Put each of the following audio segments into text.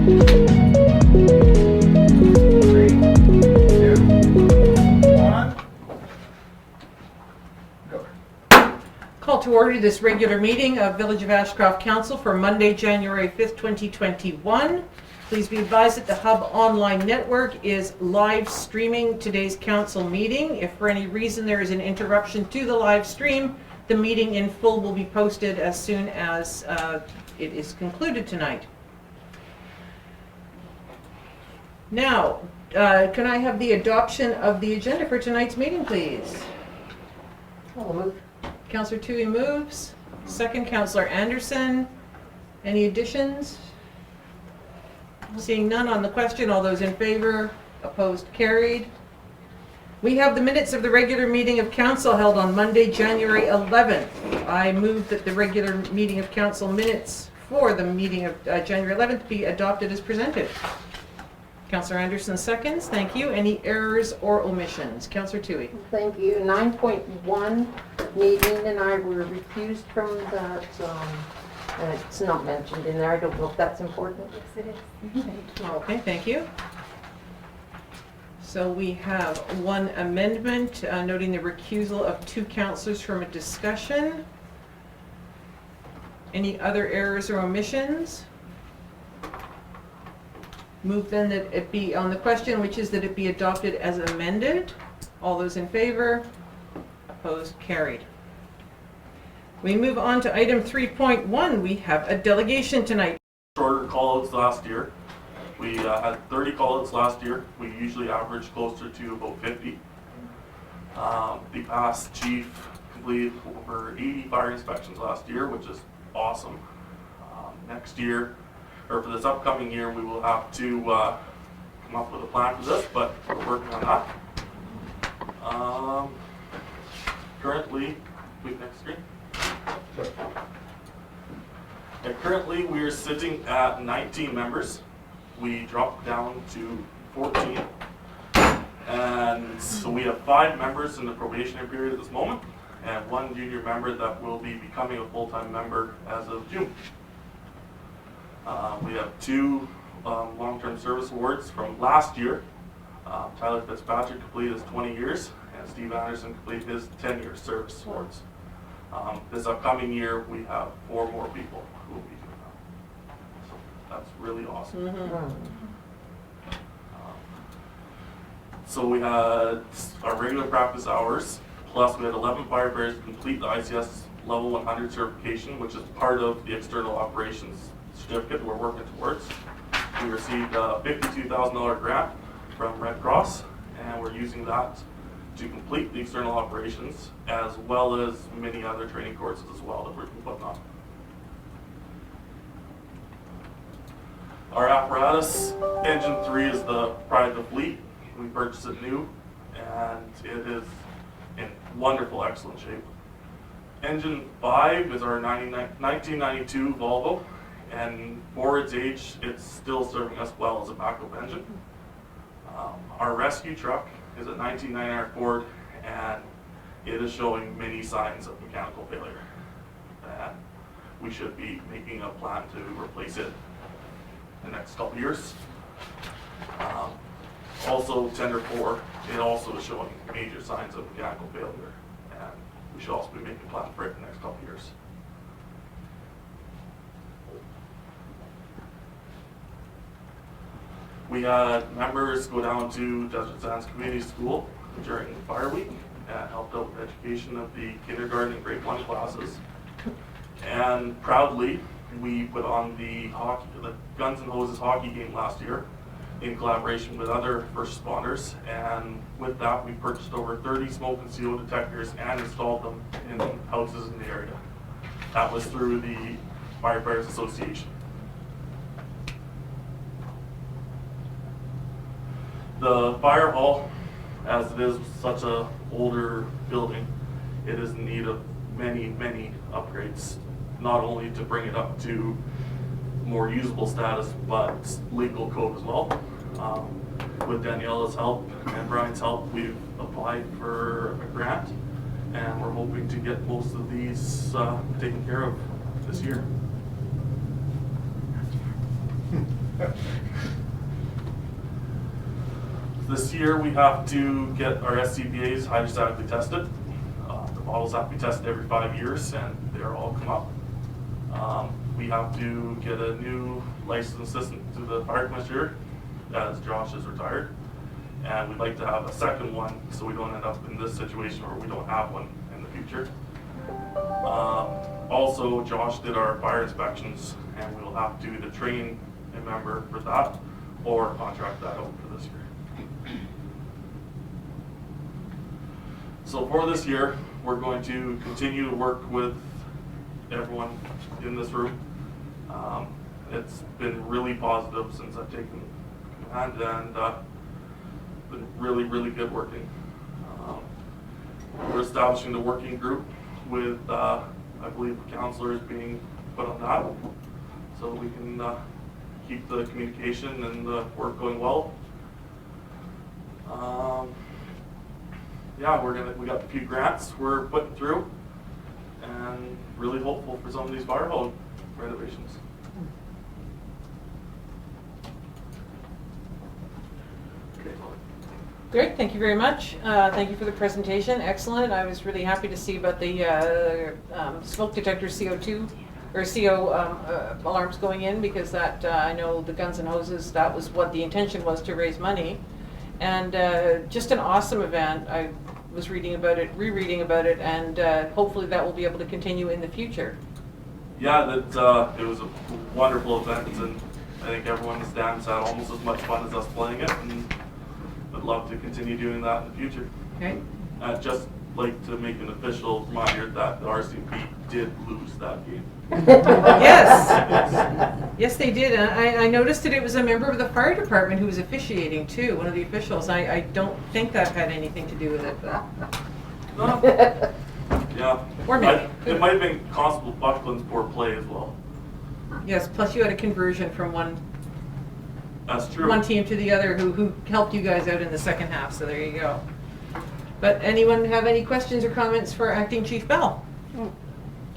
Call to order this regular meeting of Village of Ashcroft Council for Monday, January 5th, 2021. Please be advised that the Hub online network is live streaming today's council meeting. If for any reason there is an interruption to the live stream, the meeting in full will be posted as soon as it is concluded tonight. Now, can I have the adoption of the agenda for tonight's meeting, please? I'll move. Councillor Toohey moves. Second, Councillor Anderson. Any additions? Seeing none on the question, all those in favor, opposed, carried. We have the minutes of the regular meeting of council held on Monday, January 11th. I move that the regular meeting of council minutes for the meeting of January 11th be adopted as presented. Councillor Anderson seconds. Thank you. Any errors or omissions? Councillor Toohey. Thank you. 9.1, Nadine and I were recused from that. It's not mentioned in there. I don't know if that's important. Yes, it is. Okay, thank you. So we have one amendment noting the recusal of 2 councillors from a discussion. Any other errors or omissions? Move then that it be on the question, which is that it be adopted as amended. All those in favor? Opposed? Carried. We move on to item 3.1. We have a delegation tonight. Shorter call-outs last year. We had 30 call-outs last year. We usually average closer to about 50. The past chief completed over 80 fire inspections last year, which is awesome. Next year, or for this upcoming year, we will have to come up with a plan for this, but we're working on that. Currently, next screen. Currently, we are sitting at 19 members. We dropped down to 14. And so we have 5 members in the probationary period at this moment, and 1 junior member that will be becoming a full-time member as of June. We have 2 long-term service awards from last year. Tyler Fitzpatrick completed his 20 years, and Steve Anderson completed his 10-year service awards. This upcoming year, we have 4 more people who will be doing that. So that's really awesome. So we had our regular practice hours, plus we had 11 firefighters complete the ICS level 100 certification, which is part of the external operations certificate we're working towards. We received a $52,000 grant from Red Cross, and we're using that to complete the external operations, as well as many other training courses as well that we're putting on. Our apparatus, engine 3 is the pride of the fleet. We purchased it new, and it is in wonderful, excellent shape. Engine 5 is our 1992 Volvo, and for its age, it's still serving us well as a backup engine. Our rescue truck is a 1999 Ford, and it is showing many signs of mechanical failure. And we should be making a plan to replace it in the next couple years. Also, Tender 4, it also is showing major signs of mechanical failure, and we should also be making a plan for it in the next couple years. We had members go down to Desert Sands Community School during Fire Week and helped out with education of the kindergarten and grade 1 classes. And proudly, we put on the Guns and Hoses hockey game last year in collaboration with other first responders. And with that, we purchased over 30 smoke and CO detectors and installed them in houses in the area. That was through the Firefighters Association. The fire hall, as it is such an older building, it is in need of many, many upgrades, not only to bring it up to more usable status, but legal code as well. With Daniela's help and Brian's help, we've applied for a grant, and we're hoping to get most of these taken care of this year. this year we have to get our SCBA's hydrostatically tested. The bottles have to be tested every 5 years, and they're all come up. We have to get a new licensed assistant to the fire commissioner, as Josh is retired. And we'd like to have a second one, so we don't end up in this situation where we don't have one in the future. Also, Josh did our fire inspections, and we'll have to either train a member for that or contract that out for this year. So for this year, we're going to continue to work with everyone in this room. It's been really positive since I've taken command, and been really, really good working. We're establishing the working group with, I believe, counselors being put on that, so we can keep the communication and the work going well. Yeah, we got a few grants we're putting through, and really hopeful for some of these fire hall renovations. Great, thank you very much. Thank you for the presentation, excellent. I was really happy to see about the smoke detector CO2 or CO alarms going in, because that, I know the guns and hoses, that was what the intention was, to raise money. And just an awesome event. I was reading about it, rereading about it, and hopefully that will be able to continue in the future. Yeah, it was a wonderful event, and I think everyone in the stands had almost as much fun as us playing it, and I'd love to continue doing that in the future. Okay. I'd just like to make an official reminder that the RCMP did lose that game. Yes. Yes, they did. I noticed that it was a member of the fire department who was officiating too, one of the officials. I don't think that had anything to do with it, but. No. Yeah. Or maybe. It might have been Constable Buckland's poor play as well. Yes, plus you had a conversion from one That's true. team to the other who helped you guys out in the second half, so there you go. But anyone have any questions or comments for Acting Chief Bell?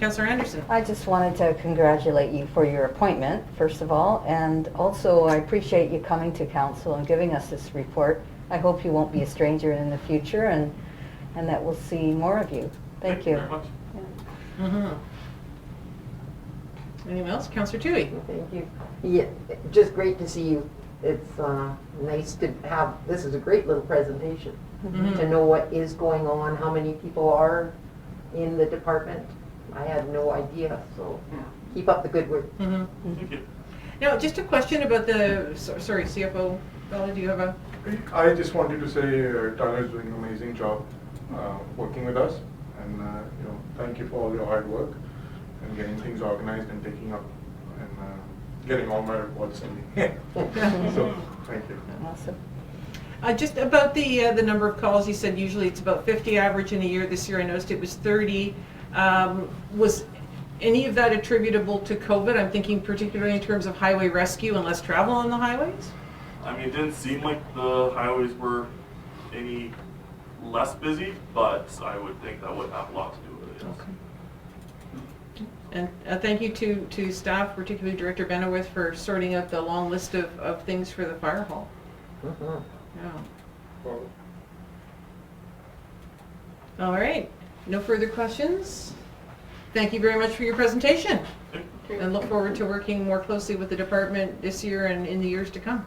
Councillor Anderson. I just wanted to congratulate you for your appointment, first of all, and also I appreciate you coming to council and giving us this report. I hope you won't be a stranger in the future, and that we'll see more of you. Thank you. Very much. Anyone else? Councillor Toohey. Thank you. Yeah, just great to see you. It's nice to have, this is a great little presentation. To know what is going on, how many people are in the department. I had no idea, so keep up the good work. Thank you. Now, just a question about the, sorry, CFO Bella, do you have a? I just wanted to say Tyler is doing an amazing job working with us, and thank you for all your hard work and getting things organized and taking up and getting all my reports in. So thank you. Awesome. Just about the number of calls, you said usually it's about 50 average in a year. This year I noticed it was 30. Was any of that attributable to COVID? I'm thinking particularly in terms of highway rescue and less travel on the highways? I mean, it didn't seem like the highways were any less busy, but I would think that would have a lot to do with it. Yes. Okay. And thank you to staff, particularly Director Benowith, for sorting out the long list of things for the fire hall. Yeah. Well, All right. No further questions? Thank you very much for your presentation. Okay. And look forward to working more closely with the department this year and in the years to come.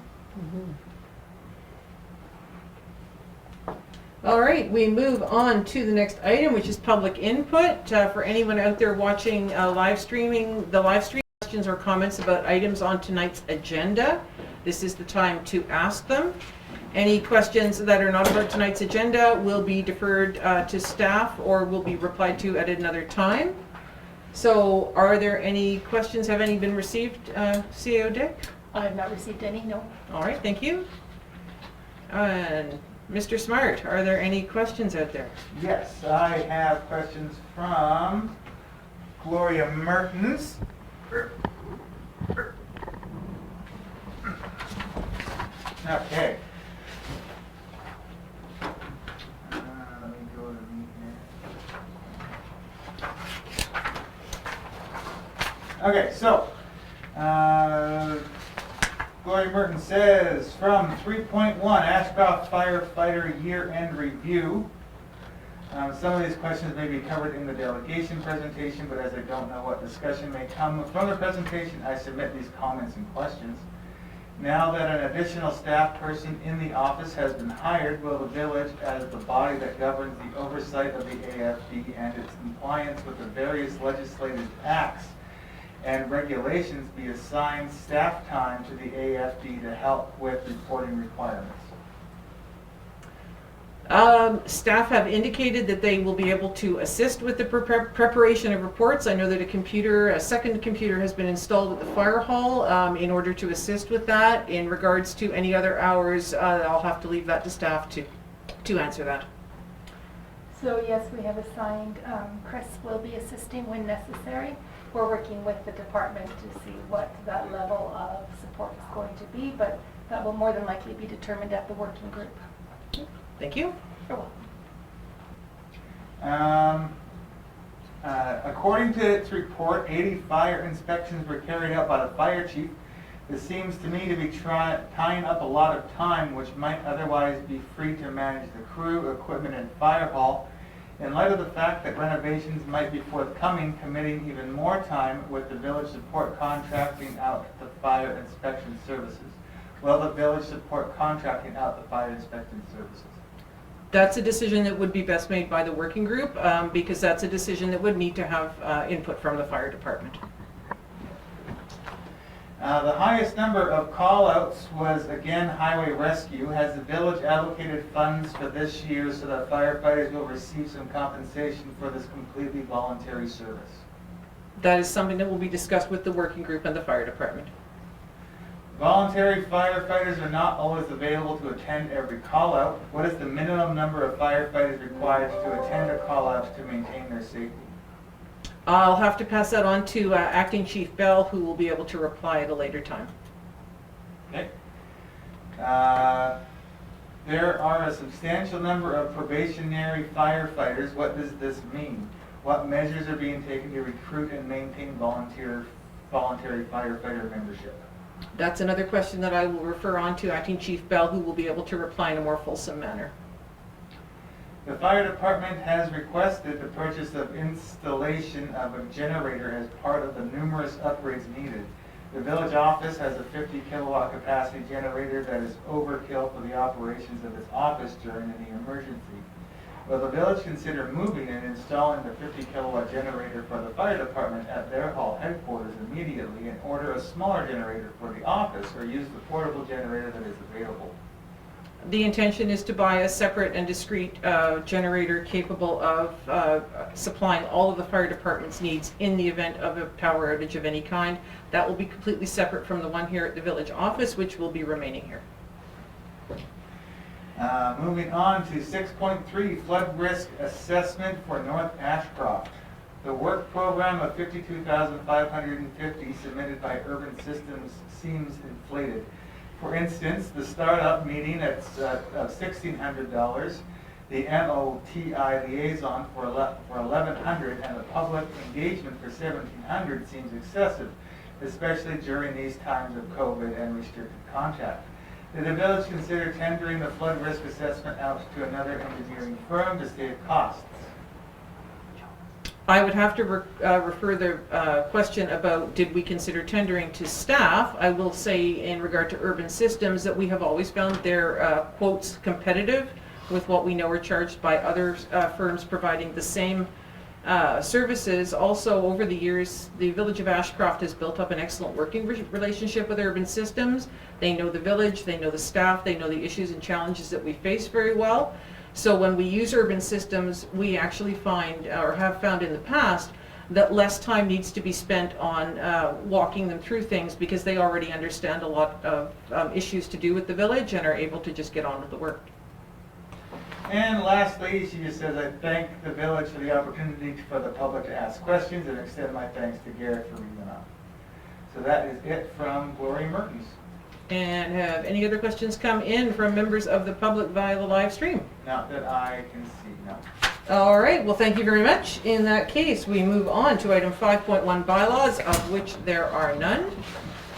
All right, we move on to the next item, which is public input. For anyone out there watching live streaming, the live stream questions or comments about items on tonight's agenda, this is the time to ask them. Any questions that are not about tonight's agenda will be deferred to staff or will be replied to at another time. So are there any questions? Have any been received, CAO Dick? I have not received any, no. All right, thank you. And Mr. Smart, are there any questions out there? Yes, I have questions from Gloria Mertens. Okay. Let me go to me here. Okay, so Gloria Merton says, from 3.1, Ashcroft firefighter year-end review. Some of these questions may be covered in the delegation presentation, but as I don't know what discussion may come from the presentation, I submit these comments and questions. Now that an additional staff person in the office has been hired, will the village, as the body that governs the oversight of the AFD and its compliance with the various legislative acts and regulations, be assigned staff time to the AFD to help with reporting requirements? Staff have indicated that they will be able to assist with the preparation of reports. I know that a second computer has been installed at the fire hall in order to assist with that. In regards to any other hours, I'll have to leave that to staff to answer that. So yes, we have assigned, Chris will be assisting when necessary. We're working with the department to see what that level of support is going to be, but that will more than likely be determined at the working group. Thank you. You're welcome. According to its report, 80 fire inspections were carried out by the fire chief. This seems to me to be tying up a lot of time, which might otherwise be free to manage the crew, equipment, and fire hall. In light of the fact that renovations might be forthcoming, committing even more time with the village support contracting out the fire inspection services. Will the village support contracting out the fire inspection services? That's a decision that would be best made by the working group because that's a decision that would need to have input from the fire department. The highest number of call-outs was, again, highway rescue. Has the village allocated funds for this year so that firefighters will receive some compensation for this completely voluntary service? That is something that will be discussed with the working group and the fire department. Voluntary firefighters are not always available to attend every call-out. What is the minimum number of firefighters required to attend a call-out to maintain their safety? I'll have to pass that on to Acting Chief Bell, who will be able to reply at a later time. Okay. There are a substantial number of probationary firefighters. What does this mean? What measures are being taken to recruit and maintain voluntary firefighter membership? That's another question that I will refer on to Acting Chief Bell, who will be able to reply in a more fulsome manner. The fire department has requested the purchase of installation of a generator as part of the numerous upgrades needed. The village office has a 50 kilowatt capacity generator that is overkill for the operations of its office during any emergency. Will the village consider moving and installing the 50 kilowatt generator for the fire department at their hall headquarters immediately and order a smaller generator for the office, or use the portable generator that is available? The intention is to buy a separate and discrete generator capable of supplying all of the fire department's needs in the event of a power outage of any kind. That will be completely separate from the one here at the village office, which will be remaining here. Moving on to 6.3, flood risk assessment for North Ashcroft. The work program of $52,550 submitted by Urban Systems seems inflated. For instance, the startup meeting of $1,600, the MOTI liaison for $1,100, and the public engagement for $1,700 seems excessive, especially during these times of COVID and restricted contact. Did the village consider tendering the flood risk assessment out to another engineering firm to save costs? I would have to refer the question about did we consider tendering to staff. I will say in regard to Urban Systems that we have always found their quotes competitive with what we know are charged by other firms providing the same services. Also, over the years, the village of Ashcroft has built up an excellent working relationship with Urban Systems. They know the village, they know the staff, they know the issues and challenges that we face very well. So when we use Urban Systems, we actually find, or have found in the past, that less time needs to be spent on walking them through things because they already understand a lot of issues to do with the village and are able to just get on with the work. And lastly, she just says, I thank the village for the opportunity for the public to ask questions and extend my thanks to Garrett for reading them out. So that is it from Gloria Mertens. And have any other questions come in from members of the public via the live stream? Not that I can see, no. All right, well, thank you very much. In that case, we move on to item 5.1 bylaws, of which there are none.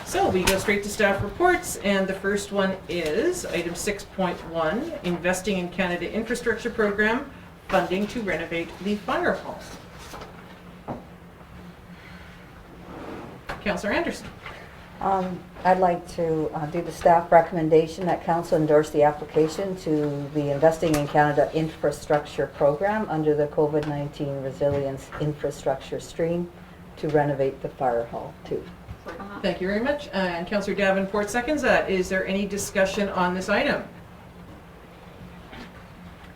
So we go straight to staff reports, and the first one is item 6.1, Investing in Canada Infrastructure Program, funding to renovate the fire hall. Councillor Anderson. I'd like to do the staff recommendation that council endorse the application to the Investing in Canada Infrastructure Program under the COVID-19 Resilience Infrastructure Stream to renovate the fire hall too. Thank you very much. And Councillor Davenport seconds that. Is there any discussion on this item?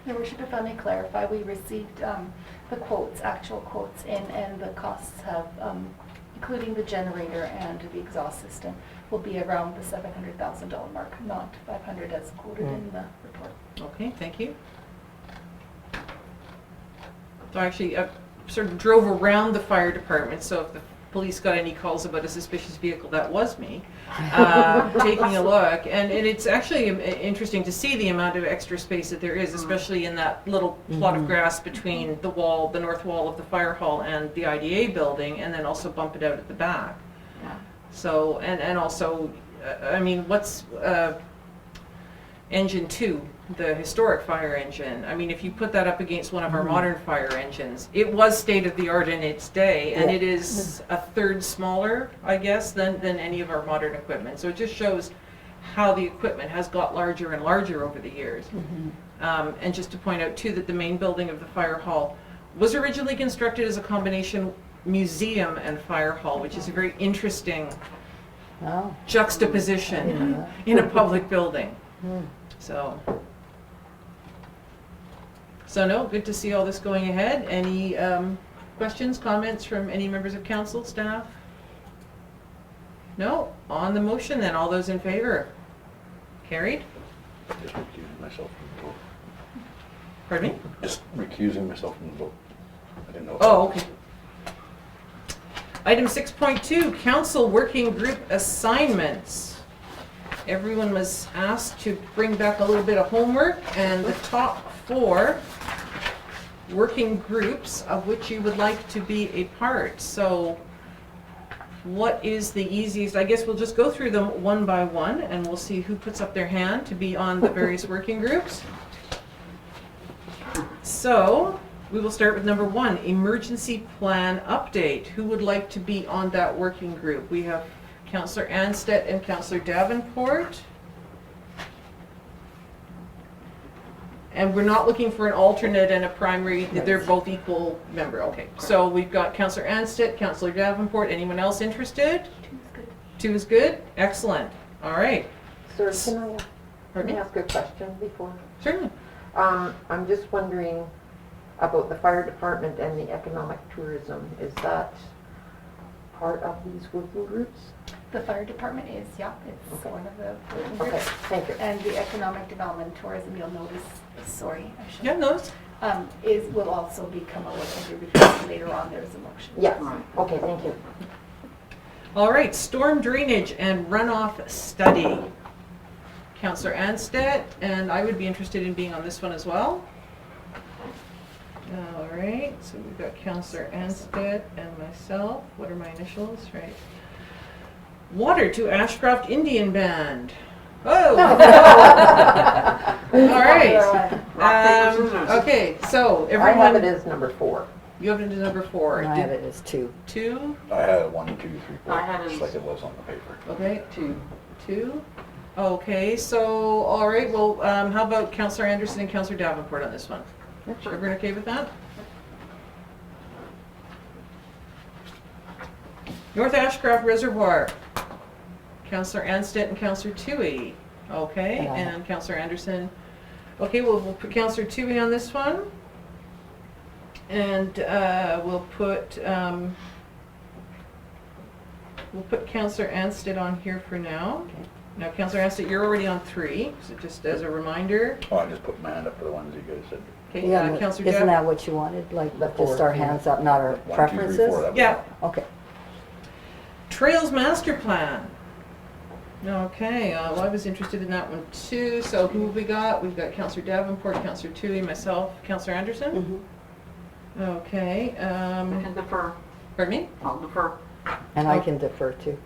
Your worship, if I may clarify, we received the quotes, actual quotes in, and the costs have, including the generator and the exhaust system, will be around the $700,000 mark, not 500 as quoted in the report. Okay, thank you. So actually, I sort of drove around the fire department, so if the police got any calls about a suspicious vehicle, that was me, taking a look. And it's actually interesting to see the amount of extra space that there is, especially in that little plot of grass between the wall, the north wall of the fire hall and the IDA building, and then also bump it out at the back. So, and also, I mean, what's engine 2, the historic fire engine? I mean, if you put that up against one of our modern fire engines, it was state-of-the-art in its day, and it is a third smaller, I guess, than any of our modern equipment. So it just shows how the equipment has got larger and larger over the years. And just to point out, too, that the main building of the fire hall was originally constructed as a combination museum and fire hall, which is a very interesting juxtaposition in a public building. So no, good to see all this going ahead. Any questions, comments from any members of council, staff? No? On the motion then, all those in favor? Carried? Just recusing myself from the vote. Pardon me? Just recusing myself from the vote. I didn't know. Oh, okay. Item 6.2, council working group assignments. Everyone was asked to bring back a little bit of homework, and the top 4 working groups of which you would like to be a part. So what is the easiest? I guess we'll just go through them one by one, and we'll see who puts up their hand to be on the various working groups. So we will start with number 1, emergency plan update. Who would like to be on that working group? We have Councillor Anstett and Councillor Davenport. And we're not looking for an alternate and a primary, they're both equal member. Okay, so we've got Councillor Anstett, Councillor Davenport. Anyone else interested? 2 is good. 2 is good? Excellent. All right. Sir, can Pardon I me? ask a question before? Certainly. I'm just wondering about the fire department and the economic tourism. Is that part of these working groups? The fire department is, yeah, it's Okay. one of the working Okay, groups. thank you. And the economic development tourism, you'll notice, sorry, I should. Yeah, no. Will also become a working group because later on there's a motion. Yes, okay, thank you. All right, storm drainage and runoff study. Councillor Anstett, and I would be interested in being on this one as well. All right, so we've got Councillor Anstett and myself. What are my initials? Right. Water to Ashcroft Indian Band. Oh! All right. Okay, so I have it everyone, as number 4. you have it as number 4. And I have it as 2. 2? I had 1, 2, 3, 4. I had it just as- like it was on the paper. Okay, 2. Okay, so, all right, well, how about Councillor Anderson and Councillor Davenport on this one? Everyone okay with that? North Ashcroft Reservoir. Councillor Anstett and Councillor Toohey. Okay, and Councillor Anderson. Okay, we'll put Councillor Toohey on this one. And we'll put Councillor Anstett on here for now. Now, Councillor Anstett, you're already on 3, so just as a reminder. Oh, I just put my hand up for the ones you guys said. Okay, Yeah, but Councillor isn't Dav. that what you wanted? Like, The just our 4, hands up, not our 1, 2, 3, 4. preferences? That was Yeah. Okay. Trails Master Plan. Okay, well, I was interested in that one too. So who have we got? We've got Councillor Davenport, Councillor Toohey, myself, Councillor Anderson. Okay, I can defer. pardon me? I'll defer. And I can defer too.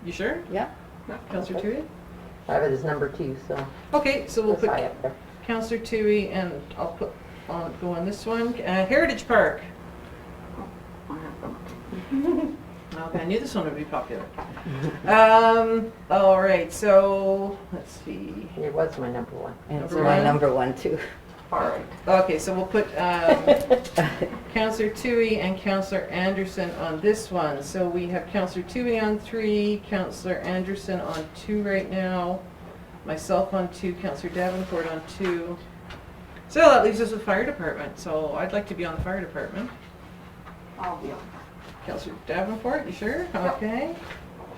You sure? Yeah. Counselor Tui? I have it as number 2, so Okay, so we'll that's put high up there. Counselor Tui and I'll go on this one. Heritage Park. Okay, I knew this one would be popular. All right, so let's see. It was my number 1. And it's Number my one. number 1 too. All right. Okay, so we'll put Counselor Tui and Counselor Anderson on this one. So we have Counselor Tui on 3, Counselor Anderson on 2 right now, myself on 2, Counselor Davenport on 2. So that leaves us with Fire Department. So I'd like to be on the Fire Department. I'll be on. Counselor Davenport, you sure? Okay.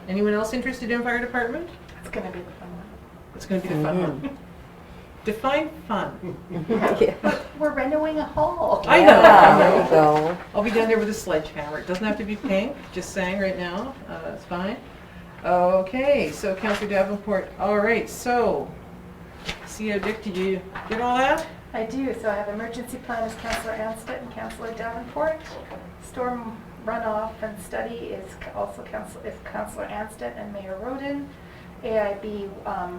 Anyone else interested in Fire Department? It's gonna be the fun one. It's going to be the fun one. Define fun. Yeah. We're renovating a hall. I know. Yeah, there you go. I'll be down there with a sledgehammer. It doesn't have to be pink, just saying right now. It's fine. Okay, so Councillor Davenport. All right, so, CO Dick, did you get all that? I do, so I have emergency plan as Councillor Anstett and Councillor Davenport. Storm runoff and study is also Councillor Anstett and Mayor Roden. AIB,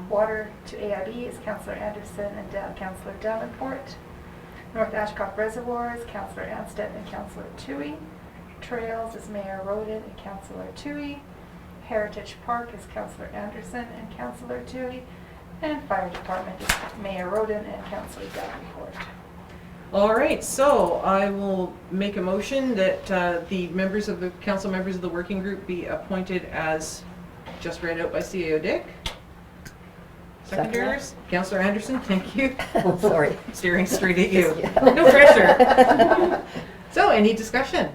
water to AIB is Councillor Anderson and Councillor Davenport. North Ashcroft Reservoirs, Councillor Anstett and Councillor Tui. Trails is Mayor Roden and Councillor Tui. Heritage Park is Councillor Anderson and Councillor Tui. And Fire Department is Mayor Roden and Councillor Davenport. All right, so I will make a motion that the council members of the working group be appointed as just read out by CAO Dick. Seconders, Councillor Anderson, thank you. Oh, sorry. Staring straight at you. Yeah. No pressure. So, any discussion?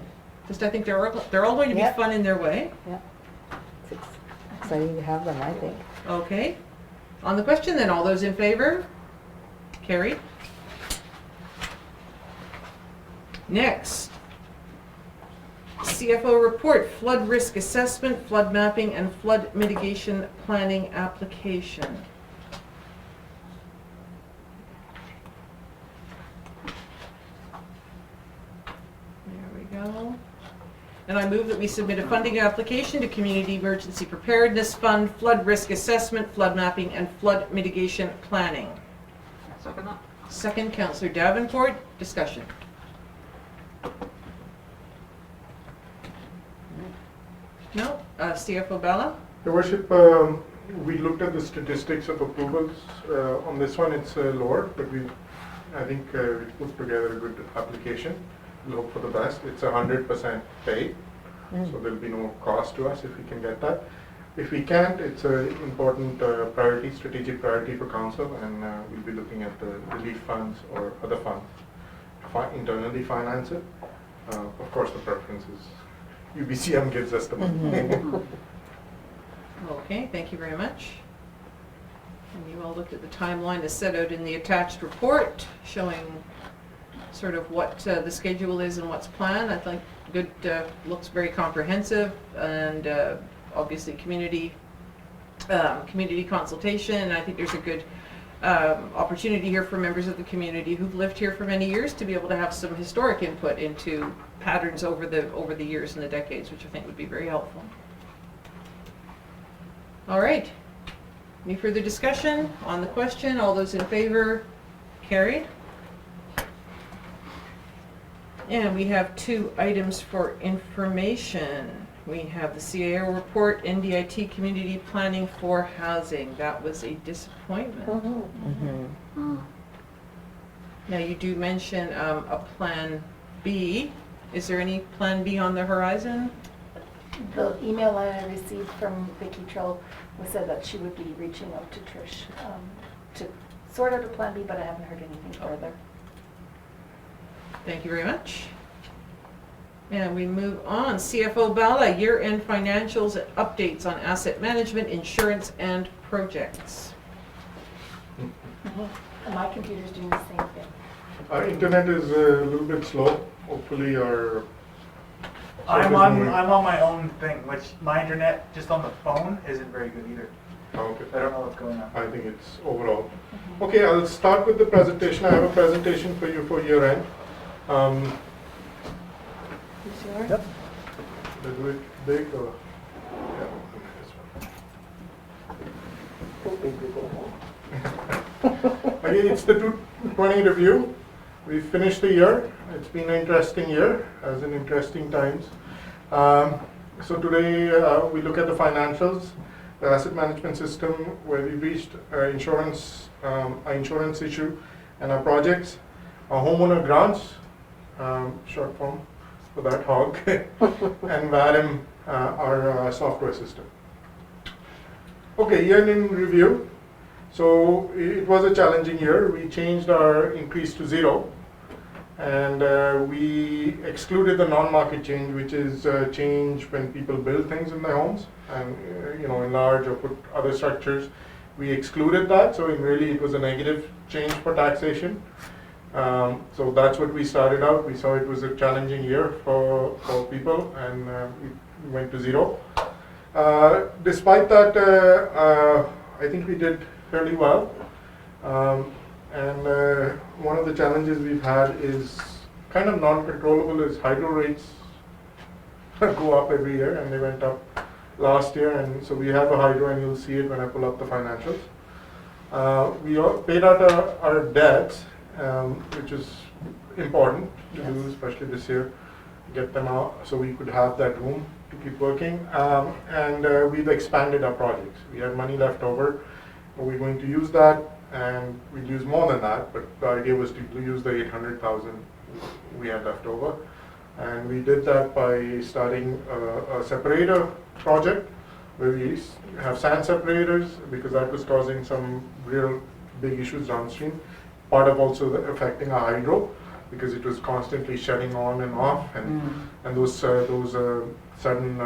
Just I think they're all going to be Yep. fun in their way. It's exciting to have them, I think. Okay. On the question then, all those in favor? Carried. Next. CFO report, flood risk assessment, flood mapping, and flood mitigation planning application. There we go. And I move that we submit a funding application to Community Emergency Preparedness Fund, flood risk assessment, flood mapping, and flood mitigation planning. Second, Councillor Davenport. Discussion. No? CFO Bella? Your Worship, we looked at the statistics of approvals. On this one, it's lower, but I think we put together a good application. We'll hope for the best. It's 100% paid, so there'll be no cost to us if we can get that. If we can't, it's an important priority, strategic priority for council, and we'll be looking at the relief funds or other funds to internally finance it. Of course, the preference is UBCM gives us the money. Okay, thank you very much. And you all looked at the timeline as set out in the attached report, showing sort of what the schedule is and what's planned. I think good, looks very comprehensive, and obviously community consultation. And I think there's a good opportunity here for members of the community who've lived here for many years to be able to have some historic input into patterns over the years and the decades, which I think would be very helpful. All right. Any further discussion on the question? All those in favor? Carried. And we have 2 items for information. We have the CAO report, NDIT community planning for housing. That was a disappointment. Now you do mention a plan B. Is there any plan B on the horizon? The email I received from Vicki Troll said that she would be reaching out to Trish to sort out a plan B, but I haven't heard anything further. Thank you very much. And we move on. CFO Bala, year-end financials and updates on asset management, insurance, and projects. And my computer's doing the same thing. Our internet is a little bit slow. Hopefully our I'm on my own thing, which my internet just on the phone isn't very good either. Okay. I don't know what's going on. I think it's overall. Okay, I'll start with the presentation. I have a presentation for you for year end. You sure? Yep. Let's do it big or yeah, this one. hoping to go home. Again, it's the 2020 review. We finished the year. It's been an interesting year, as in interesting times. So today we look at the financials, the asset management system, where we reached insurance issue, and our projects, our homeowner grants, short form for that hog, and VADM, our software system. Okay, year in review. So it was a challenging year. We changed our increase to 0, and we excluded the non-market change, which is change when people build things in their homes and enlarge or put other structures. We excluded that, so really it was a negative change for taxation. So that's what we started out. We saw it was a challenging year for people, and we went to 0. Despite that, I think we did fairly well. And one of the challenges we've had is kind of non-controllable is hydro rates go up every year, and they went up last year, and so we have a hydro, and you'll see it when I pull up the financials. We all paid out our debts, which is important to do, especially this year, get them out so we could have that room to keep working. And we've expanded our projects. We had money left over. We're going to use that, and we'll use more than that, but the idea was to use the 800,000 we had left over. And we did that by starting a separator project where we have sand separators, because that was causing some real big issues downstream. Part of also affecting our hydro, because it was constantly shutting on and off, and those sudden,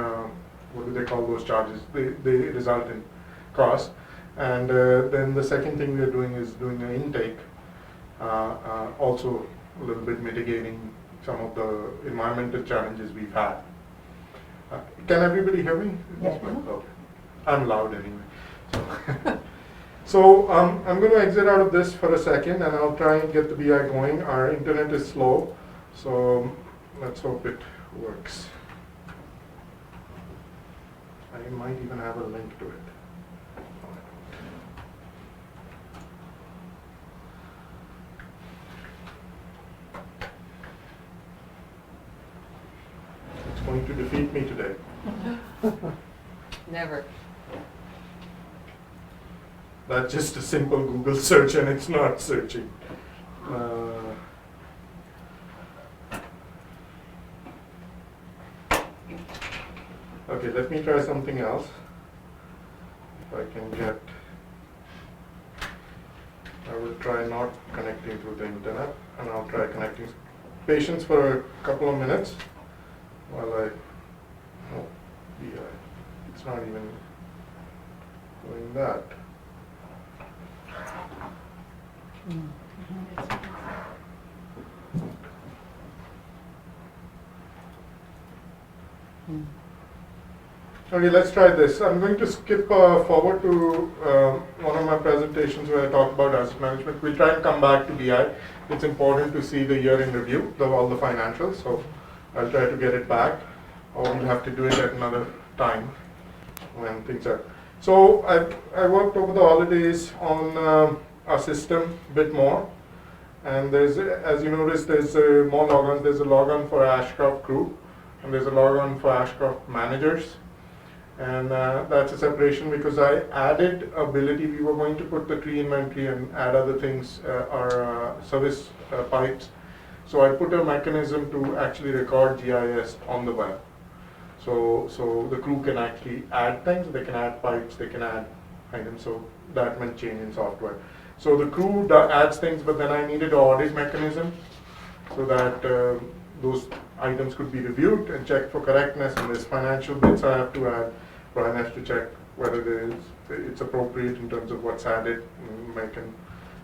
what do they call those charges? They result in cost. And then the second thing we are doing is doing an intake, also a little bit mitigating some of the environmental challenges we've had. Can everybody hear me? Yeah. Okay. I'm loud anyway. So I'm going to exit out of this for a second, and I'll try and get the BI going. Our internet is slow, so let's hope it works. I might even have a link to it. It's going to defeat me today. Never. That's just a simple Google search, and it's not searching. Okay, let me try something else. If I can get, I will try not connecting through the internet, and I'll try connecting. Patience for a couple of minutes while it's not even doing that. Okay, let's try this. I'm going to skip forward to one of my presentations where I talk about asset management. We'll try and come back to BI. It's important to see the year in review, all the financials, so I'll try to get it back, or we'll have to do it at another time when things are. So I worked over the holidays on our system a bit more, and there's, as you notice, there's more logons. There's a logon for Ashcroft crew, and there's a logon for Ashcroft managers, and that's a separation because I added ability. We were going to put the tree inventory and add other things, our service pipes. So I put a mechanism to actually record GIS on the web. So the crew can actually add things. They can add pipes. They can add items. So that meant change in software. So the crew adds things, but then I needed an audit mechanism so that those items could be reviewed and checked for correctness. And there's financial bits I have to add. Brian has to check whether it's appropriate in terms of what's added, making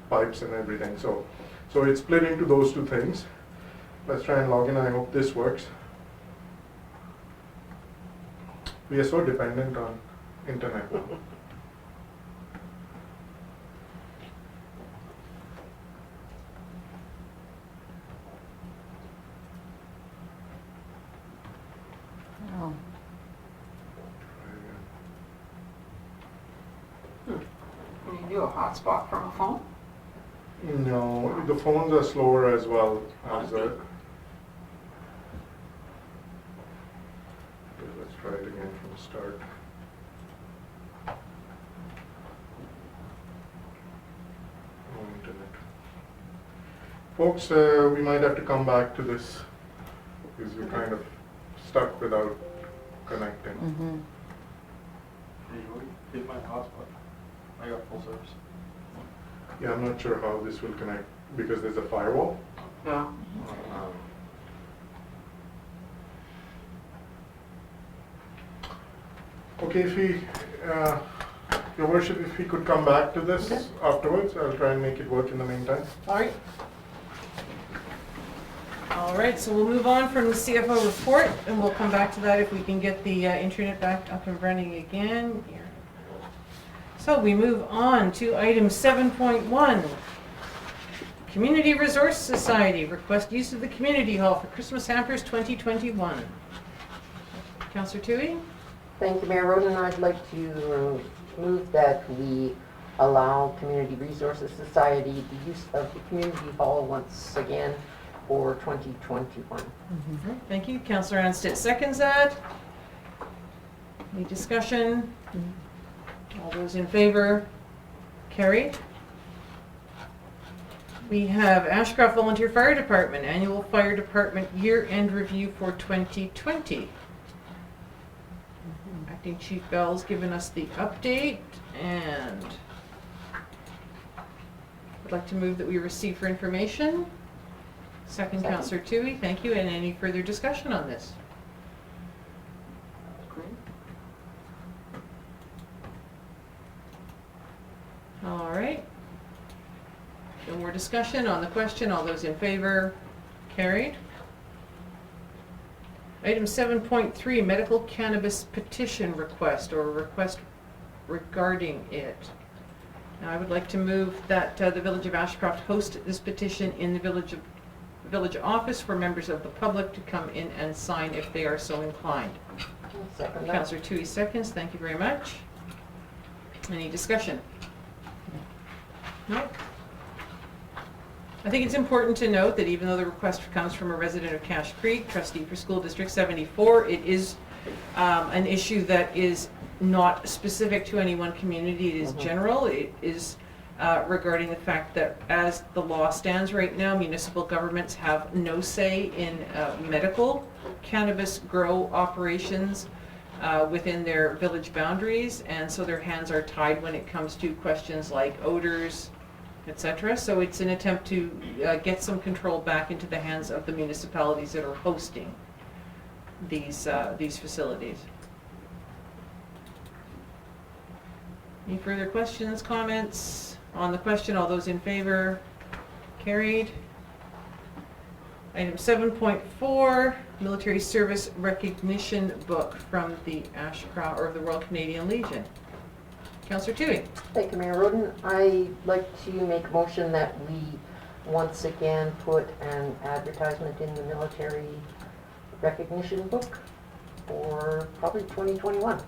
pipes and everything. So it's split into those two things. Let's try and log in. I hope this works. We are so dependent on internet now. Oh. do a hotspot from a phone? No, the phones are slower as well as okay, let's try it again from the start. No internet. Folks, we might have to come back to this because we're kind of stuck without connecting. Mm-hmm. Hit my hotspot. I got full service. Yeah, I'm not sure how this will connect because there's a firewall. Yeah. Okay, if we, Your Worship, if we could come back to this Okay. afterwards, I'll try and make it work in the meantime. All right. All right, so we'll move on from the CFO report, and we'll come back to that if we can get the internet back up and running again. So we move on to item 7.1. Community Resource Society, request use of the community hall for Christmas hampers 2021. Councillor Toohey? Thank you, Mayor Roden. I'd like to move that we allow Community Resources Society the use of the community hall once again for 2021. Thank you. Councillor Anstett seconds that. Any discussion? All those in favor? Carried. We have Ashcroft Volunteer Fire Department, Annual Fire Department Year-End Review for 2020. Acting Chief Bell's given us the update, and I'd like to move that we receive for information. Second, Councillor Toohey, thank you. And any further discussion on this? All right. No more discussion on the question. All those in favor? Carried. Item 7.3, medical cannabis petition request or request regarding it. Now, I would like to move that the Village of Ashcroft host this petition in the village office for members of the public to come in and sign if they are so inclined. Second that. Councillor Toohey seconds. Thank you very much. Any discussion? No? I think it's important to note that even though the request comes from a resident of Cache Creek, trustee for School District 74, it is an issue that is not specific to any one community. It is general. It is regarding the fact that as the law stands right now, municipal governments have no say in medical cannabis grow operations within their village boundaries, and so their hands are tied when it comes to questions like odors, etc. So it's an attempt to get some control back into the hands of the municipalities that are hosting these facilities. Any further questions, comments on the question? All those in favor? Carried. Item 7.4, military service recognition book from the Ashcroft or the Royal Canadian Legion. Councillor Toohey. Thank you, Mayor Roden. I'd like to make a motion that we once again put an advertisement in the military recognition book for probably 2021.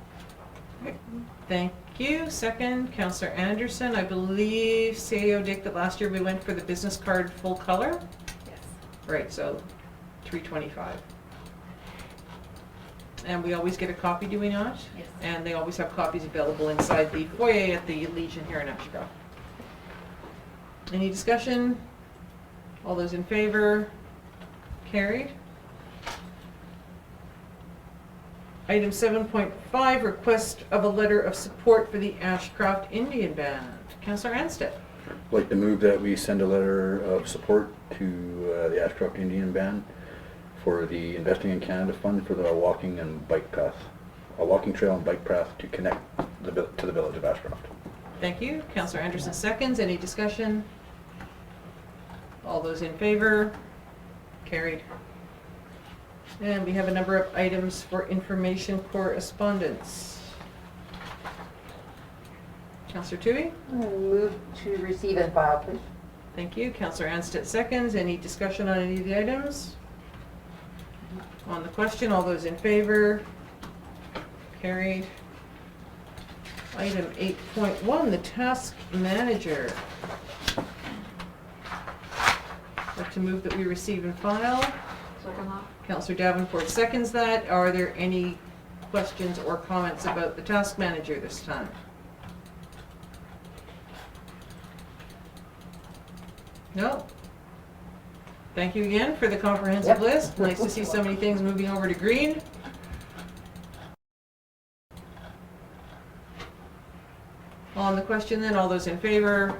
Thank you. Second, Councillor Anderson. I believe, CAO Dick, that last year we went for the business card full color? Yes. Right, so $325. And we always get a copy, do we not? Yes. And they always have copies available inside the foyer at the Legion here in Ashcroft. Any discussion? All those in favor? Carried. Item 7.5, request of a letter of support for the Ashcroft Indian Band. Councillor Anstett. I'd like to move that we send a letter of support to the Ashcroft Indian Band for the Investing in Canada Fund for the walking and bike path, a walking trail and bike path to connect to the village of Ashcroft. Thank you. Councillor Anderson seconds. Any discussion? All those in favor? Carried. And we have a number of items for information correspondence. Councillor Toohey? Move to receive and file, please. Thank you. Councillor Anstett seconds. Any discussion on any of the items? On the question, all those in favor? Carried. Item 8.1, the task manager. I'd like to move that we receive and file. Councillor Davenport seconds that. Are there any questions or comments about the task manager this time? No? Thank you again for the comprehensive Yep. list. Nice to see so many things moving over to green. On the question then, all those in favor?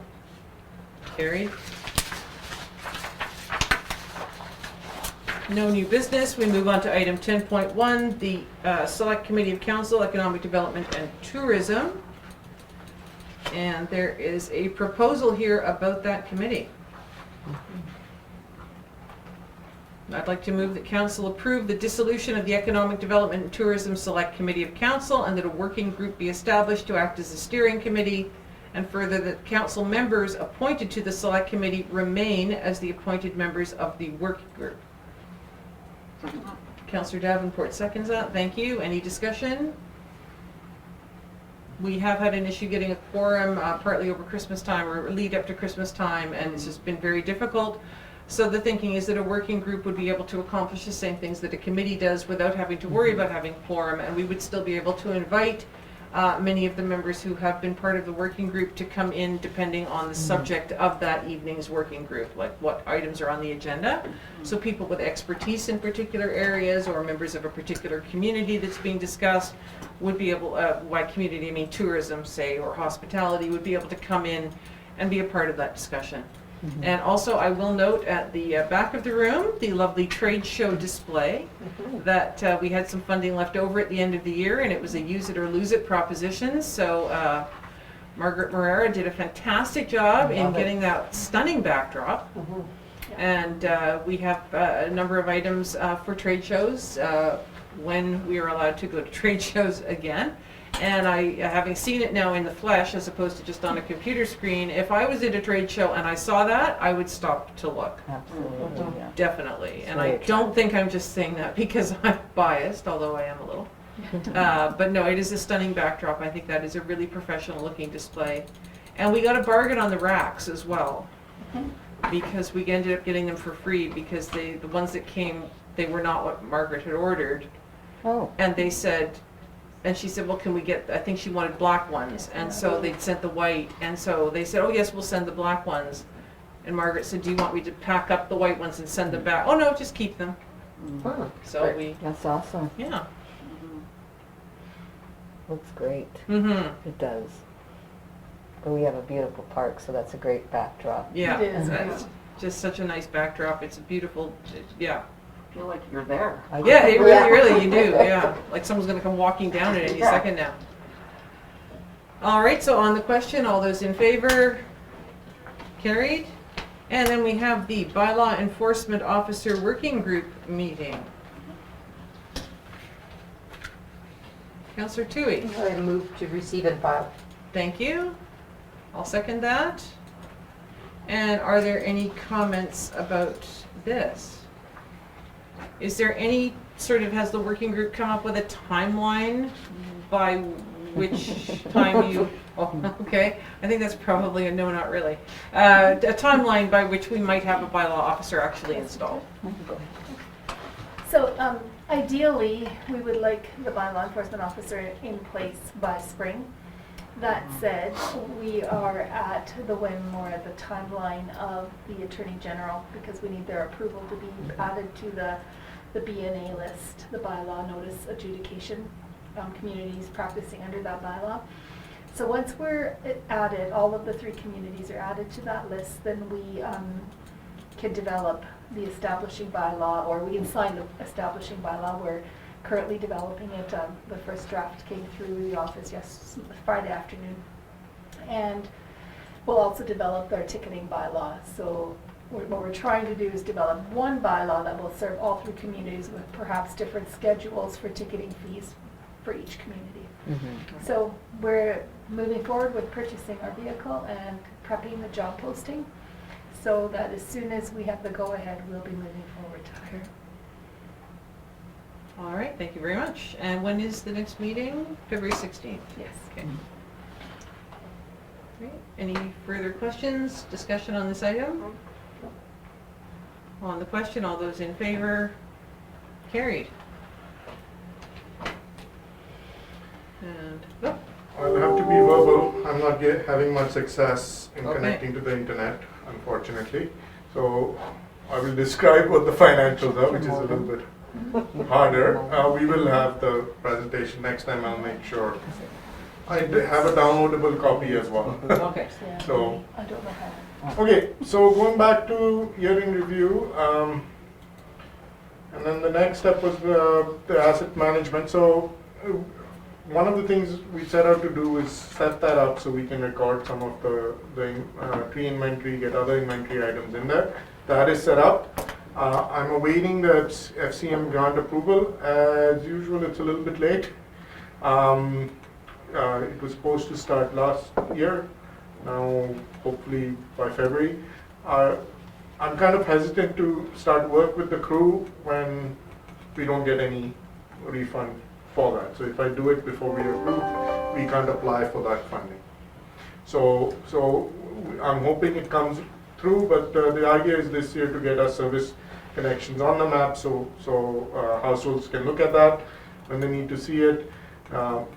Carried. No new business. We move on to item 10.1, the Select Committee of Council, Economic Development and Tourism. And there is a proposal here about that committee. I'd like to move that council approve the dissolution of the Economic Development and Tourism Select Committee of Council and that a working group be established to act as a steering committee, and further that council members appointed to the Select Committee remain as the appointed members of the working group. Councillor Davenport seconds that. Thank you. Any discussion? We have had an issue getting a quorum partly over Christmas time or lead up to Christmas time, and it's just been very difficult. So the thinking is that a working group would be able to accomplish the same things that a committee does without having to worry about having quorum, and we would still be able to invite many of the members who have been part of the working group to come in depending on the subject of that evening's working group, like what items are on the agenda. So people with expertise in particular areas or members of a particular community that's being discussed would be able, by community I mean tourism, say, or hospitality, would be able to come in and be a part of that discussion. And also, I will note at the back of the room, the lovely trade show display, that we had some funding left over at the end of the year, and it was a use it or lose it proposition. So Margaret Morera did a fantastic job in getting that stunning backdrop. And we have a number of items for trade shows when we are allowed to go to trade shows again. And I, having seen it now in the flesh as opposed to just on a computer screen, if I was at a trade show and I saw that, I would stop to look. Absolutely, yeah. Definitely. And Very I don't think I'm just saying that because I'm biased, although I am a little. But no, it is a stunning backdrop. I think that is a really professional looking display. And we got a bargain on the racks as well, because we ended up getting them for free because the ones that came, they were not what Margaret had ordered. Oh, And they said, and she said, well, can we get, I think she wanted black ones. And so they'd sent the white. And so they said, oh, yes, we'll send the black ones. And Margaret said, do you want me to pack up the white ones and send them back? Oh, no, just keep them. So we, that's awesome. yeah. Looks great. Mm-hmm. It does. But we have a beautiful park, so that's a great backdrop. Yeah. It is, It's just such a nice backdrop. It's a beautiful, yeah. Feel like you're there. Yeah, it really, Yeah. really, you do, yeah. Like someone's gonna come walking down it any Yeah. second now. All right, so on the question, all those in favor? Carried. And then we have the Bylaw Enforcement Officer Working Group meeting. Councillor Toohey, I move to receive and file. thank you. I'll second that. And are there any comments about this? Is there any sort of, has the working group come up with a timeline by which time you, oh, okay, I think that's probably a no, not really. A timeline by which we might have a bylaw officer actually installed. So ideally, we would like the bylaw enforcement officer in place by spring. That said, we are at the whim or at the timeline of the Attorney General because we need their approval to be added to the BNA list, the bylaw notice adjudication, communities practicing under that bylaw. So once we're added, all of the 3 communities are added to that list, then we can develop the establishing bylaw, or we can sign the establishing bylaw. We're currently developing it. The first draft came through the office Friday afternoon. And we'll also develop our ticketing bylaw. So what we're trying to do is develop one bylaw that will serve all 3 communities with perhaps different schedules for ticketing fees for each community. So we're moving forward with purchasing our vehicle and prepping the job posting so that as soon as we have the go-ahead, we'll be moving forward to hire. All right, thank you very much. And when is the next meeting? February 16th? Yes. Okay. Right. Any further questions, discussion on this item? On the question, all those in favor? Carried. And, oh, I'll have to be verbal. I'm not having much success in Okay. connecting to the internet, unfortunately. So I will describe what the financials are, which is a little bit harder. We will have the presentation next time. I'll make sure. I have a downloadable copy as well. okay. So, I don't know how. okay, so going back to year in review, and then the next step was the asset management. So one of the things we set out to do is set that up so we can record some of the tree inventory, get other inventory items in there. That is set up. I'm awaiting the FCM grant approval. As usual, it's a little bit late. It was supposed to start last year. Now, hopefully by February. I'm kind of hesitant to start work with the crew when we don't get any refund for that. So if I do it before we approve, we can't apply for that funding. So I'm hoping it comes through, but the idea is this year to get our service connections on the map so households can look at that when they need to see it,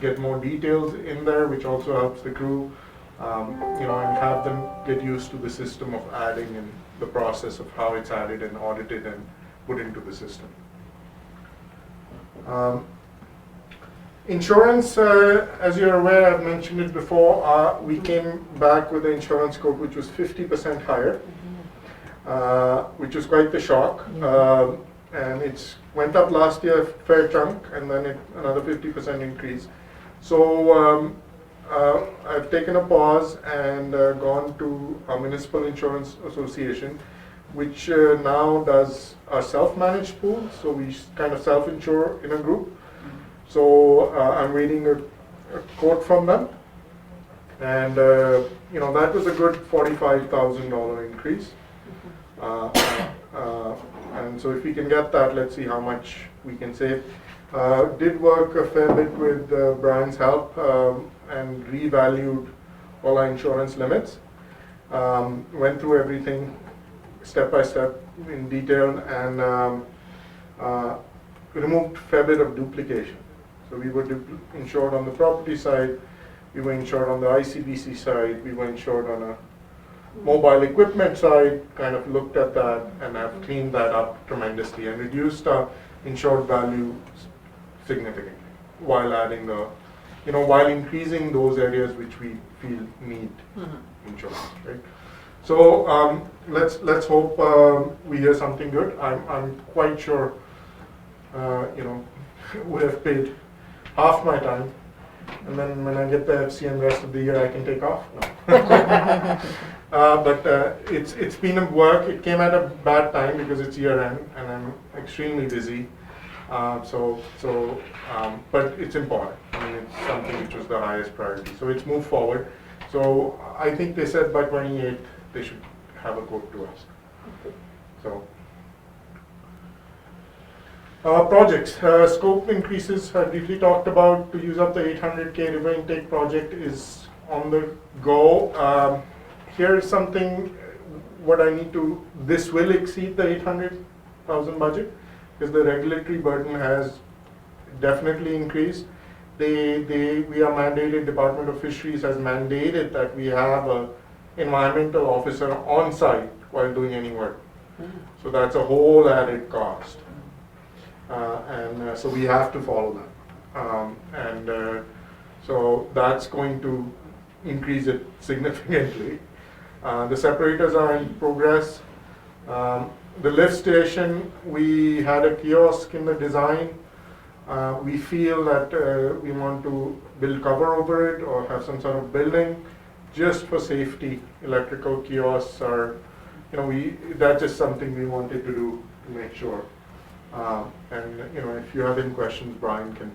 get more details in there, which also helps the crew, and have them get used to the system of adding and the process of how it's added and audited and put into the system. Insurance, as you're aware, I've mentioned it before, we came back with the insurance quote which was 50% higher, which was quite the shock. And it went up last year a fair chunk, and then another 50% increase. So I've taken a pause and gone to our Municipal Insurance Association, which now does a self-managed pool, so we kind of self-insure in a group. So I'm waiting a quote from them, and that was a good $45,000 increase. And so if we can get that, let's see how much we can save. Did work a fair bit with Brian's help and revalued all our insurance limits. Went through everything step by step in detail and removed a fair bit of duplication. So we were insured on the property side, we were insured on the ICBC side, we were insured on a mobile equipment side, kind of looked at that and have cleaned that up tremendously and reduced our insured value significantly while adding while increasing those areas which we feel need insurance, right? So let's hope we hear something good. I'm quite sure, would have paid half my time, and then when I get the FCM rest of the year, I can take off. No. But it's been a work. It came at a bad time because it's year end, and I'm extremely busy. But it's important. I mean, it's something which was the highest priority. So it's moved forward. So I think they said by 28th they should have a quote to us. So. Projects, scope increases, I briefly talked about. To use up the 800K river intake project is on the go. Here's something, what I need to, this will exceed the 800,000 budget because the regulatory burden has definitely increased. We are mandated, Department of Fisheries has mandated that we have an environmental officer on site while doing any work. So that's a whole added cost. So we have to follow that. So that's going to increase it significantly. The separators are in progress. The lift station, we had a kiosk in the design. We feel that we want to build cover over it or have some sort of building just for safety. Electrical kiosks are, that's just something we wanted to do to make sure. If you have any questions, Brian can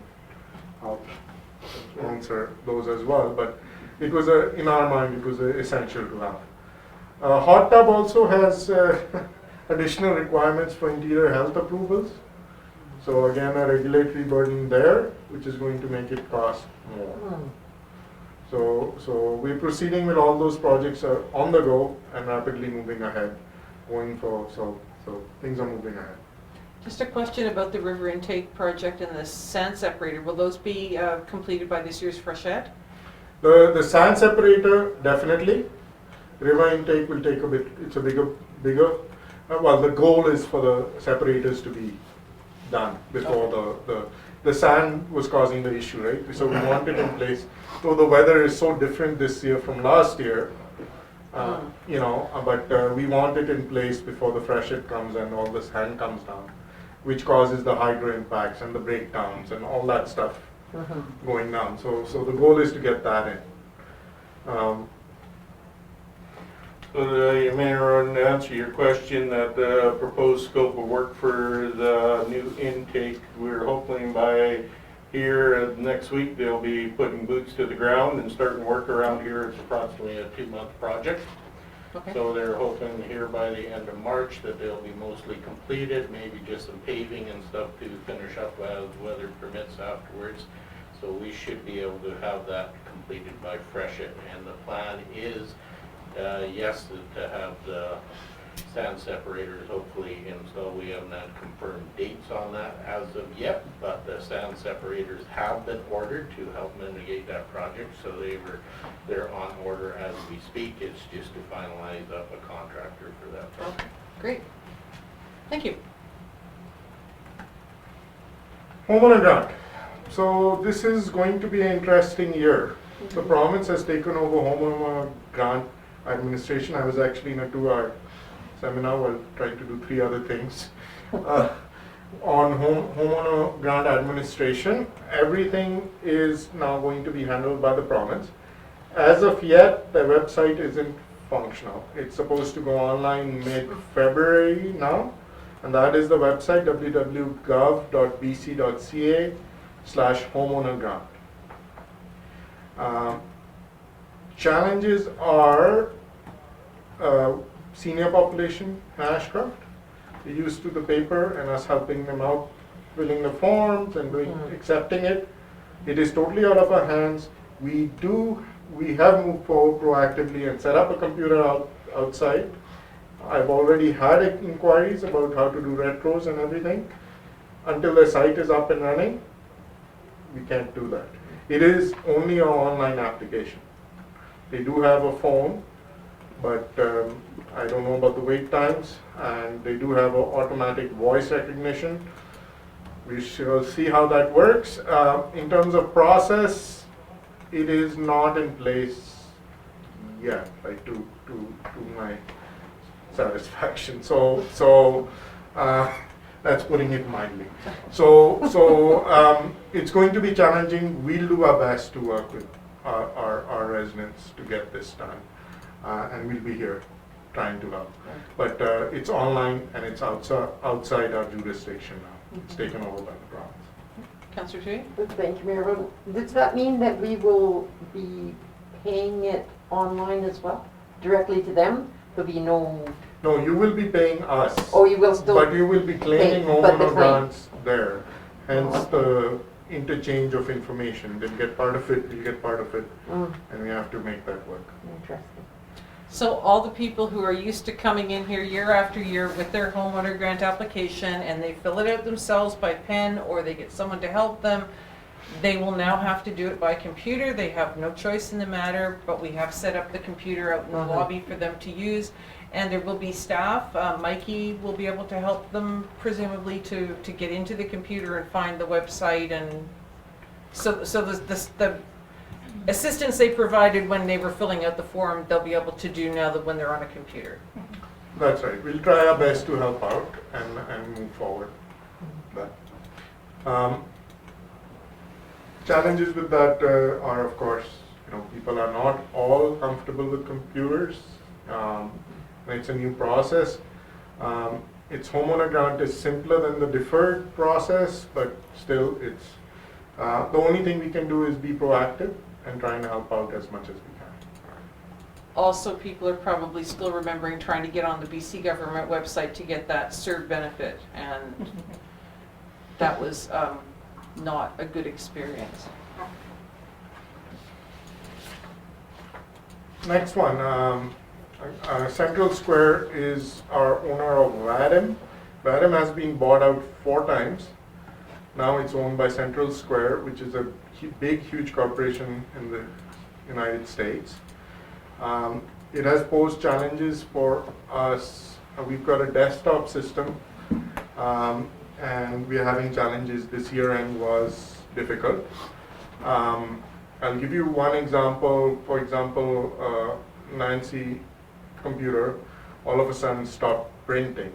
help answer those as well. But it was in our mind, it was essential to have. Hot tub also has additional requirements for interior health approvals. So again, a regulatory burden there, which is going to make it cost more. So we're proceeding with all those projects on the go and rapidly moving ahead, so things are moving ahead. Just a question about the river intake project and the sand separator. Will those be completed by this year's freshet? The sand separator, definitely. River intake will take a bit, it's a bigger, well, the goal is for the separators to be done before the sand was causing the issue, right? So we want it in place. So the weather is so different this year from last year, but we want it in place before the freshet comes and all the sand comes down, which causes the hydro impacts and the breakdowns and all that stuff going down. So the goal is to get that in. Mayor, to answer your question, that the proposed scope of work for the new intake, we're hoping by here next week they'll be putting boots to the ground and starting work around here. It's approximately a 2-month project. Okay. So they're hoping here by the end of March that they'll be mostly completed, maybe just some paving and stuff to finish up as weather permits afterwards. So we should be able to have that completed by freshet, and the plan is yes, to have the sand separators hopefully installed. We haven't had confirmed dates on that as of yet, but the sand separators have been ordered to help mitigate that project, so they're on order as we speak. It's just to finalize up a contractor for that project. Okay, great. Thank you. Homeowner grant. So this is going to be an interesting year. The province has taken over homeowner grant administration. I was actually in a 2-hour seminar while trying to do 3 other things on homeowner grant administration. Everything is now going to be handled by the province. As of yet, the website isn't functional. It's supposed to go online mid-February now, and that is the website www.gov.bc.ca/homeowner grant. Challenges are senior population in Ashcroft. They're used to the paper and us helping them out, filling the forms and accepting it. It is totally out of our hands. We have moved forward proactively and set up a computer outside. I've already had inquiries about how to do retros and everything. Until the site is up and running, we can't do that. It is only an online application. They do have a phone, but I don't know about the wait times, and they do have an automatic voice recognition. We shall see how that works. In terms of process, it is not in place yet, like to my satisfaction. So that's putting it mildly. So it's going to be challenging. We'll do our best to work with our residents to get this done, and we'll be here trying to help. But it's online and it's outside our jurisdiction now. It's taken over by the province. Councillor Tui? Thank you, Mayor. Does that mean that we will be paying it online as well, directly to them? There'll be no... No, you will be paying us. Oh, you will still... But you will be claiming but the homeowner claim. grants there. Hence the interchange of information. They'll get part of it, we'll get part of it, and we have to make that work. Interesting. So all the people who are used to coming in here year after year with their homeowner grant application and they fill it out themselves by pen or they get someone to help them, they will now have to do it by computer. They have no choice in the matter, but we have set up the computer out in the lobby for them to use. And there will be staff. Mikey will be able to help them presumably to get into the computer and find the website, and so the assistance they provided when they were filling out the form, they'll be able to do now that when they're on a computer. That's right. We'll try our best to help out and move forward. But challenges with that are, of course, people are not all comfortable with computers. It's a new process. Its homeowner grant is simpler than the deferred process, but still it's the only thing we can do is be proactive and try and help out as much as we can. Also, people are probably still remembering trying to get on the BC government website to get that CERB benefit, and that was not a good experience. Next one, Central Square is our owner of Vadem. Vadem has been bought out 4 times. Now it's owned by Central Square, which is a big, huge corporation in the United States. It has posed challenges for us. We've got a desktop system, and we're having challenges. This year end was difficult. I'll give you one example. For example, Nancy computer all of a sudden stopped printing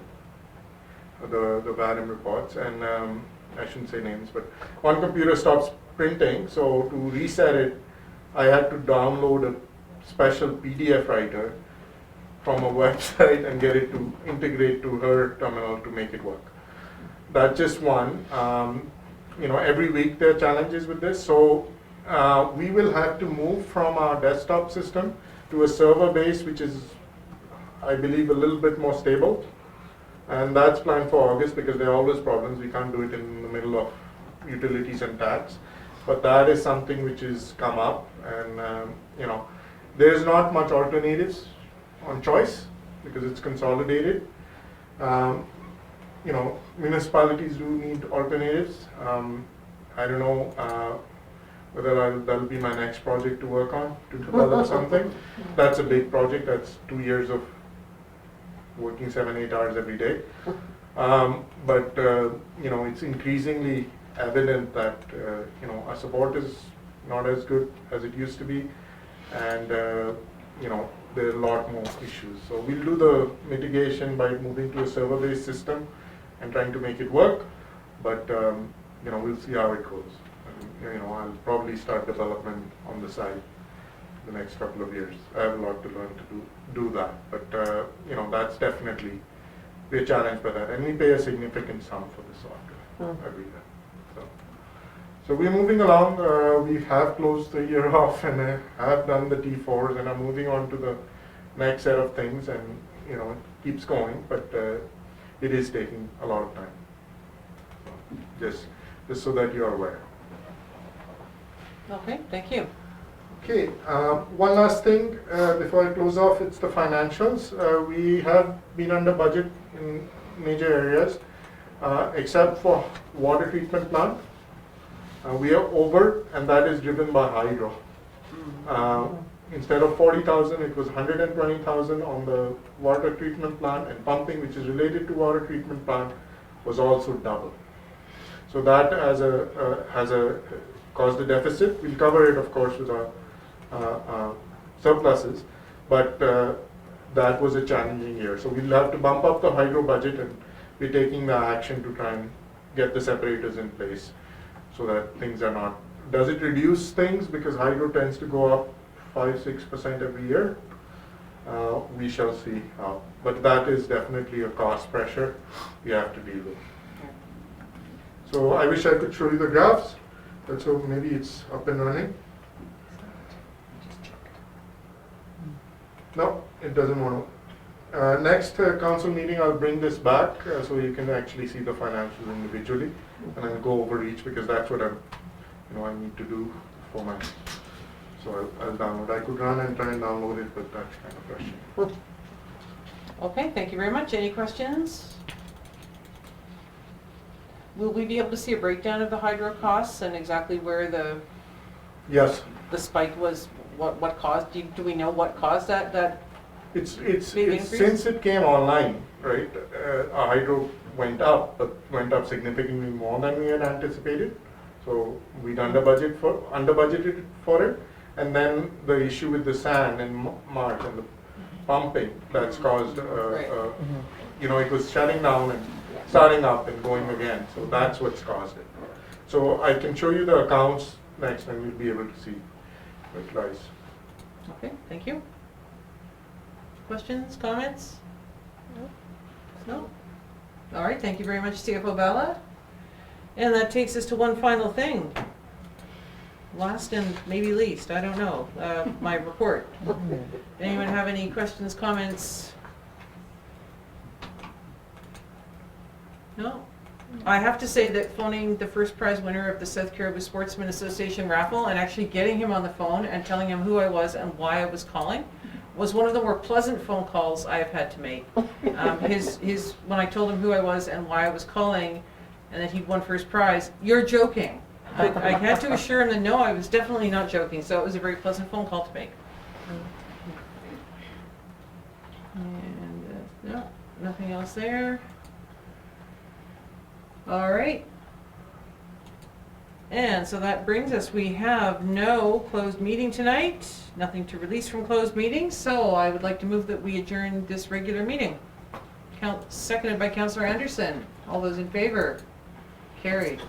the Vadem reports, and I shouldn't say names, but one computer stops printing, so to reset it, I had to download a special PDF writer from a website and get it to integrate to her terminal to make it work. That's just one. Every week there are challenges with this, so we will have to move from our desktop system to a server base, which is, I believe, a little bit more stable. And that's planned for August because there are always problems. We can't do it in the middle of utilities and tax. But that is something which has come up, and there's not much alternatives on choice because it's consolidated. Municipalities do need alternatives. I don't know whether that'll be my next project to work on, to develop something. That's a big project. That's 2 years of working 7-8 hours every day. But it's increasingly evident that our support is not as good as it used to be, and there are a lot more issues. So we'll do the mitigation by moving to a server-based system and trying to make it work, but we'll see how it goes. I'll probably start development on the side the next couple of years. I have a lot to learn to do that, but that's definitely, we're challenged by that, and we pay a significant sum for the software every year. So we're moving along. We have closed the year off, and have done the T4s, and I'm moving on to the next set of things, and it keeps going, but it is taking a lot of time. So just so that you're aware. Okay, thank you. Okay, one last thing before I close off, it's the financials. We have been under budget in major areas, except for water treatment plant. We are over, and that is driven by hydro. Instead of 40,000, it was 120,000 on the water treatment plant, and pumping, which is related to water treatment plant, was also double. So that has caused a deficit. We'll cover it, of course, with our surpluses, but that was a challenging year. So we'll have to bump up the hydro budget, and we're taking the action to try and get the separators in place so that things are not. Does it reduce things because hydro tends to go up 5-6% every year? We shall see how. But that is definitely a cost pressure we have to deal with. So I wish I could show you the graphs. So maybe it's up and running. No, it doesn't want to. Next council meeting, I'll bring this back so you can actually see the financials individually, and I'll go over each because that's what I need to do for my. So I'll download. I could run and try and download it, but that's kind of rushing. Okay, thank you very much. Any questions? Will we be able to see a breakdown of the hydro costs and exactly where the Yes. spike was? What caused? Do we know what caused that? It's big increase? since it came online, right? Our hydro went up, but went up significantly more than we had anticipated. So we'd under budgeted for it, and then the issue with the sand in March and the pumping that's caused. Right. It was shutting down and starting up and going again. So that's what's caused it. So I can show you the accounts next, and we'll be able to see it lies. Okay, thank you. Questions, comments? No? All right, thank you very much, CFO Bala. And that takes us to one final thing. Last and maybe least, I don't know, my report. Anyone have any questions, comments? No? I have to say that phoning the first prize winner of the South Cariboo Sportsman Association raffle and actually getting him on the phone and telling him who I was and why I was calling was one of the more pleasant phone calls I have had to make. When I told him who I was and why I was calling, and that he'd won first prize, you're joking. But I had to assure him that no, I was definitely not joking, so it was a very pleasant phone call to make. And, no, nothing else there. All right. And so that brings us, we have no closed meeting tonight, nothing to release from closed meetings, so I would like to move that we adjourn this regular meeting. Seconded by Councillor Anderson. All those in favor? Carried.